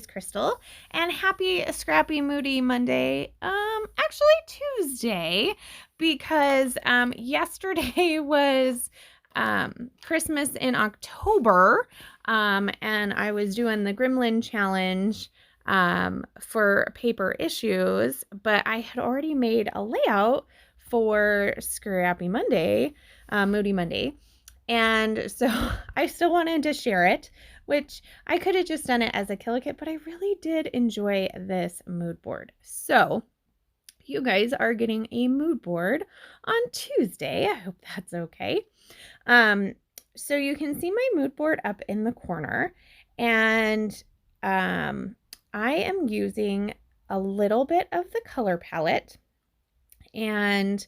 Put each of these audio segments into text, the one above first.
is Crystal, and happy Scrappy Moody Monday. Actually Tuesday, because yesterday was Christmas in October, and I was doing the Gremlin challenge for paper issues, but I had already made a layout for Scrappy Monday, Moody Monday. And so I still wanted to share it, which I could have just done it as a Killikit, but I really did enjoy this mood board. So you guys are getting a mood board on Tuesday. I hope that's okay. So you can see my mood board up in the corner, and I am using a little bit of the color palette, and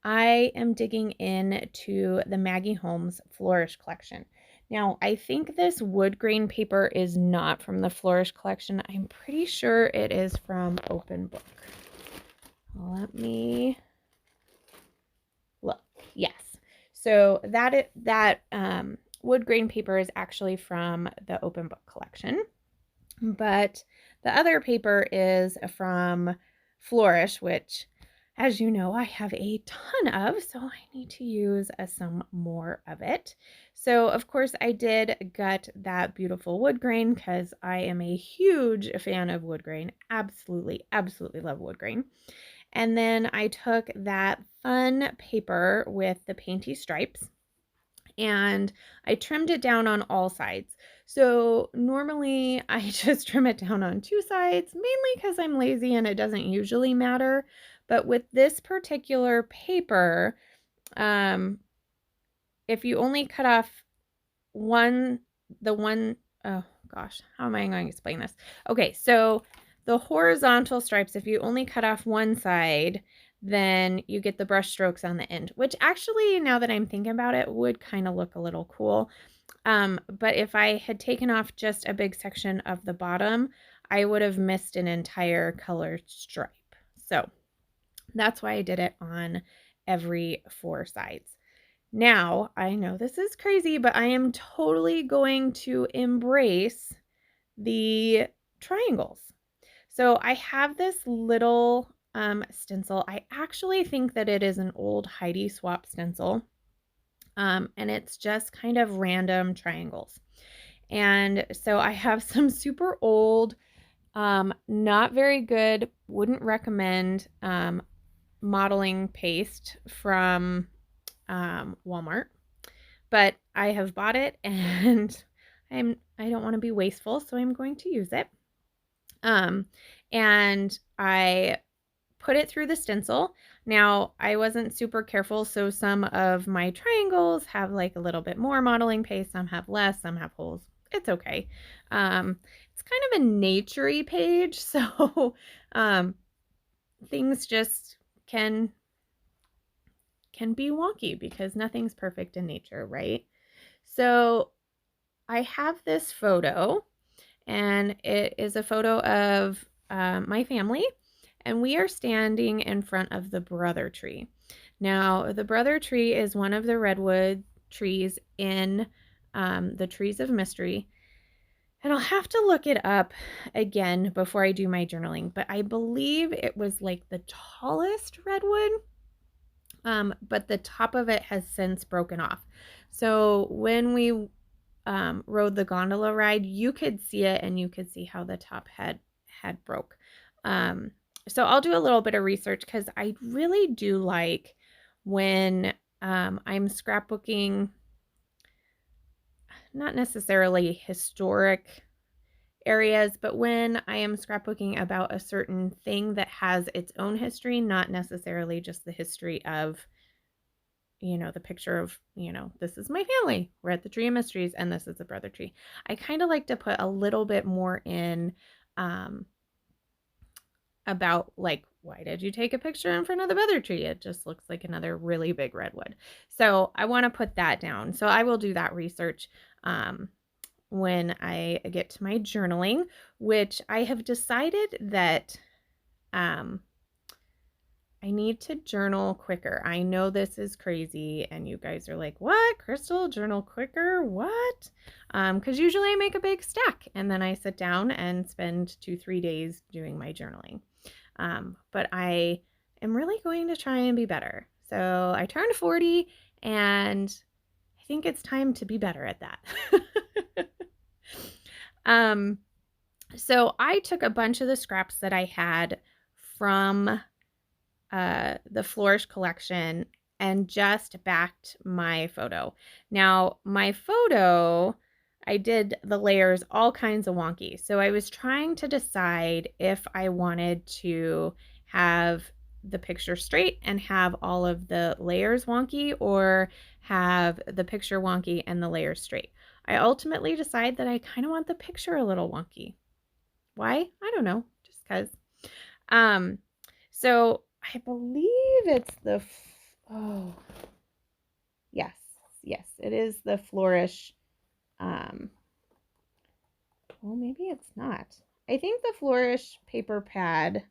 I am digging into the Maggie Holmes Flourish collection. Now, I think this wood grain paper is not from the Flourish collection. I'm pretty sure it is from Open Book. Let me look. Yes. So that wood grain paper is actually from the Open Book collection, but the other paper is from Flourish, which, as you know, I have a ton of, so I need to use some more of it. So, of course, I did gut that beautiful wood grain because I am a huge fan of wood grain. Absolutely, absolutely love wood grain. And then I took that fun paper with the painty stripes, and I trimmed it down on all sides. So normally I just trim it down on two sides, mainly because I'm lazy and it doesn't usually matter. But with this particular paper, if you only cut off oh gosh, how am I going to explain this? Okay, so the horizontal stripes, if you only cut off one side, then you get the brush strokes on the end, which actually, now that I'm thinking about it, would kind of look a little cool. But if I had taken off just a big section of the bottom, I would have missed an entire colored stripe. So that's why I did it on every four sides. Now, I know this is crazy, but I am totally going to embrace the triangles. So I have this little stencil. I actually think that it is an old Heidi Swap stencil, and it's just kind of random triangles. And so I have some super old, not very good, wouldn't recommend modeling paste from Walmart, but I have bought it and I don't want to be wasteful, so I'm going to use it. And I put it through the stencil. Now, I wasn't super careful, so some of my triangles have like a little bit more modeling paste, some have less, some have holes. It's okay. It's kind of a nature-y page, so things just can be wonky because nothing's perfect in nature, right? So I have this photo, and it is a photo of my family, and we are standing in front of the brother tree. Now, the brother tree is one of the redwood trees in the Trees of Mystery, and I'll have to look it up again before I do my journaling, but I believe it was like the tallest redwood. But the top of it has since broken off. So when we rode the gondola ride, you could see it, and you could see how the top had broke. So I'll do a little bit of research because I really do like when I'm scrapbooking, not necessarily historic areas, but when I am scrapbooking about a certain thing that has its own history, not necessarily just the history of, the picture of, this is my family, we're at the Tree of Mysteries, and this is the brother tree. I kind of like to put a little bit more in about, like, why did you take a picture in front of the brother tree? It just looks like another really big redwood. So I want to put that down. So I will do that research when I get to my journaling, which I have decided that I need to journal quicker. I know this is crazy, and you guys are like, what? Crystal, journal quicker? What? Because usually I make a big stack, and then I sit down and spend 2-3 days doing my journaling. But I am really going to try and be better. So I turned 40, and I think it's time to be better at that. So I took a bunch of the scraps that I had from the Flourish collection and just backed my photo. Now, my photo, I did the layers all kinds of wonky. So I was trying to decide if I wanted to have the picture straight and have all of the layers wonky, or have the picture wonky and the layers straight. I ultimately decided that I kind of want the picture a little wonky. Why? I don't know, just because. So I believe it's the, yes, it is the Flourish. Well, maybe it's not. I think the Flourish paper pad,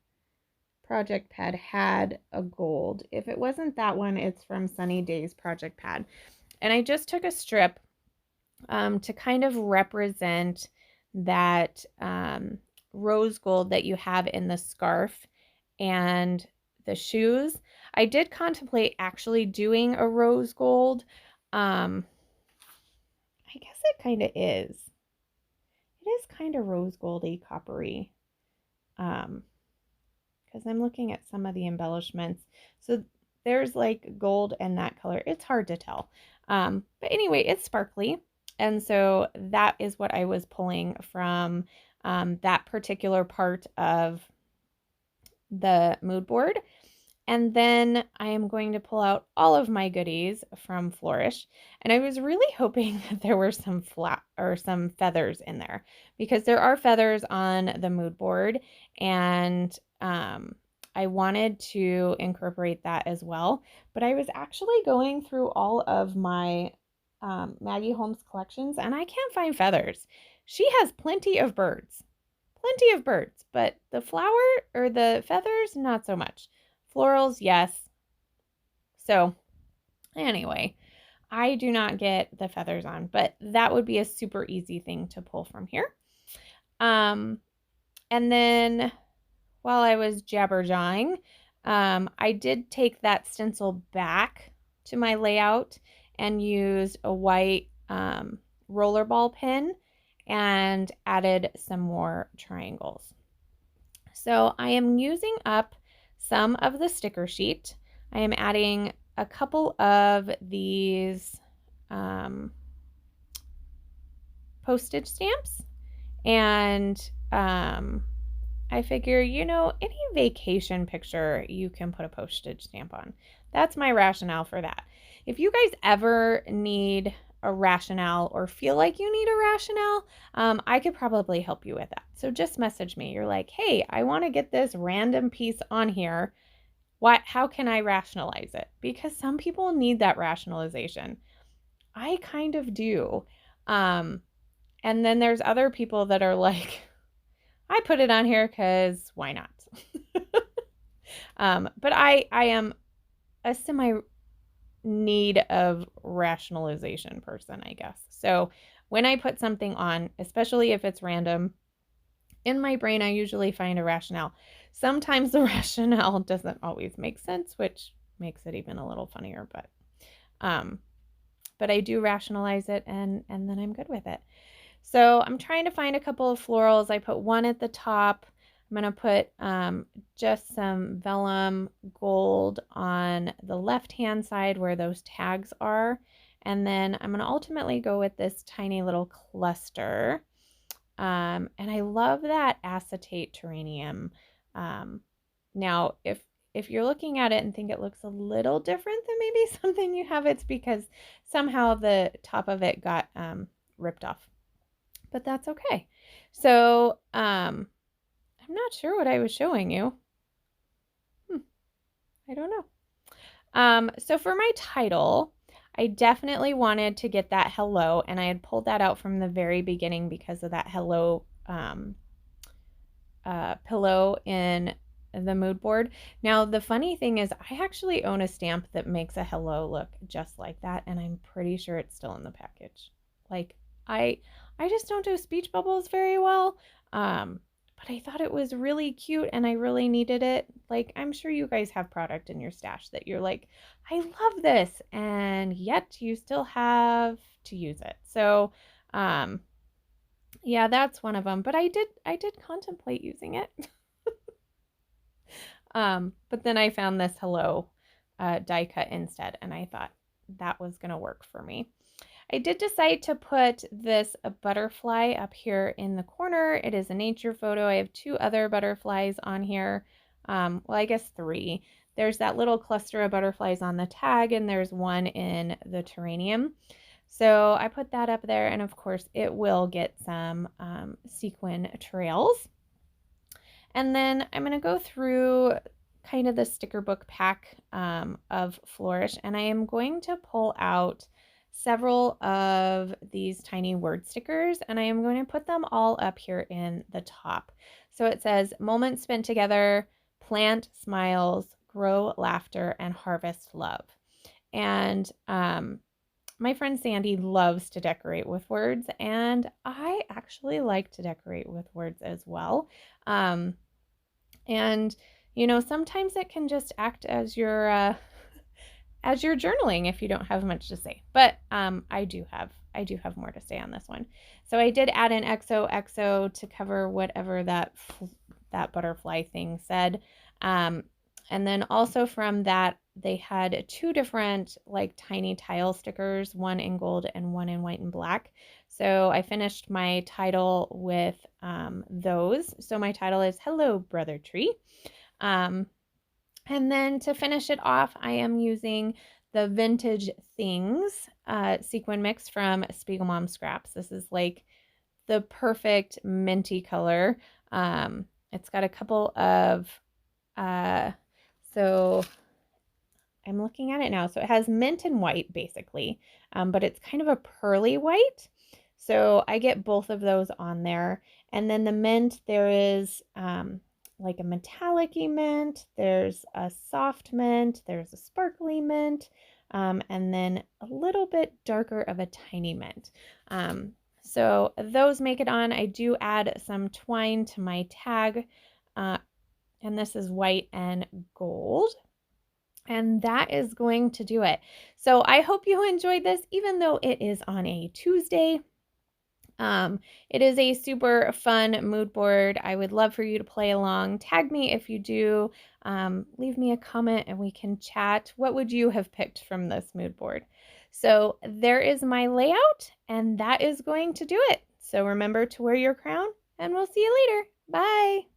project pad, had a gold. If it wasn't that one, it's from Sunny Days project pad. And I just took a strip to kind of represent that rose gold that you have in the scarf and the shoes. I did contemplate actually doing a rose gold. I guess it kind of is. It is kind of rose goldy, coppery. Because I'm looking at some of the embellishments. So there's like gold and that color. It's hard to tell. But anyway, it's sparkly. And so that is what I was pulling from that particular part of the mood board. And then I am going to pull out all of my goodies from Flourish. And I was really hoping that there were some some feathers in there, because there are feathers on the mood board, and I wanted to incorporate that as well. But I was actually going through all of my Maggie Holmes collections, and I can't find feathers. She has plenty of birds, but the flower or the feathers, not so much. Florals, yes. So anyway, I do not get the feathers on, but that would be a super easy thing to pull from here. And then while I was jabberjawing, I did take that stencil back to my layout and used a white rollerball pen and added some more triangles. So I am using up some of the sticker sheet. I am adding a couple of these postage stamps, and I figure, any vacation picture you can put a postage stamp on. That's my rationale for that. If you guys ever need a rationale or feel like you need a rationale, I could probably help you with that. So just message me. You're like, hey, I want to get this random piece on here. How can I rationalize it? Because some people need that rationalization. I kind of do. And then there's other people that are like, I put it on here because why not? But I am a semi need of rationalization person, I guess. So when I put something on, especially if it's random, in my brain, I usually find a rationale. Sometimes the rationale doesn't always make sense, which makes it even a little funnier, but I do rationalize it, and then I'm good with it. So I'm trying to find a couple of florals. I put one at the top. I'm going to put just some vellum gold on the left-hand side where those tags are. And then I'm going to ultimately go with this tiny little cluster. And I love that acetate terranium. Now, if you're looking at it and think it looks a little different than maybe something you have, it's because somehow the top of it got ripped off. But that's okay. So, I'm not sure what I was showing you. I don't know. So for my title, I definitely wanted to get that hello, and I had pulled that out from the very beginning because of that hello pillow in the mood board. Now, the funny thing is I actually own a stamp that makes a hello look just like that, and I'm pretty sure it's still in the package. Like, I just don't do speech bubbles very well. But I thought it was really cute and I really needed it. Like, I'm sure you guys have product in your stash that you're like, I love this, and yet you still have to use it. So, yeah, that's one of them. But I did contemplate using it. But then I found this hello die cut instead, and I thought that was going to work for me. I did decide to put this butterfly up here in the corner. It is a nature photo. I have 2 other butterflies on here. Well, I guess 3. There's that little cluster of butterflies on the tag, and there's one in the terrarium. So I put that up there, and of course it will get some sequin trails. And then I'm going to go through kind of the sticker book pack of Flourish, and I am going to pull out several of these tiny word stickers, and I am going to put them all up here in the top. So it says, moments spent together, plant smiles, grow laughter, and harvest love. And my friend Sandy loves to decorate with words, and I actually like to decorate with words as well. And you know, sometimes it can just act as your journaling if you don't have much to say. But I do have more to say on this one. So I did add an XOXO to cover whatever that butterfly thing said. And then also from that, they had 2 different like tiny tile stickers, one in gold and one in white and black. So I finished my title with those. So my title is Hello, Brother Tree. And then to finish it off, I am using the Vintage Things sequin mix from Spiegel Mom Scraps. This is like the perfect minty color. It's got a couple of, so I'm looking at it now. So it has mint and white basically, but it's kind of a pearly white. So I get both of those on there. And then the mint, there is like a metallic-y mint, there's a soft mint, there's a sparkly mint, and then a little bit darker of a tiny mint. So those make it on. I do add some twine to my tag, and this is white and gold. And that is going to do it. So I hope you enjoyed this, even though it is on a Tuesday. It is a super fun mood board. I would love for you to play along. Tag me if you do. Leave me a comment and we can chat. What would you have picked from this mood board? So there is my layout, and that is going to do it. So remember to wear your crown, and we'll see you later. Bye.